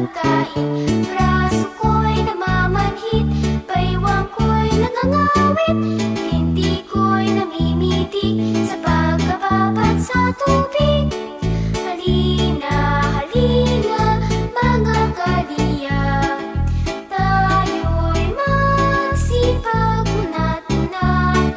pagkain. Braso ko'y namamanhid, baywang ko'y nangangawit, hindi ko'y namimitig sa pagkababad sa tubig. Halika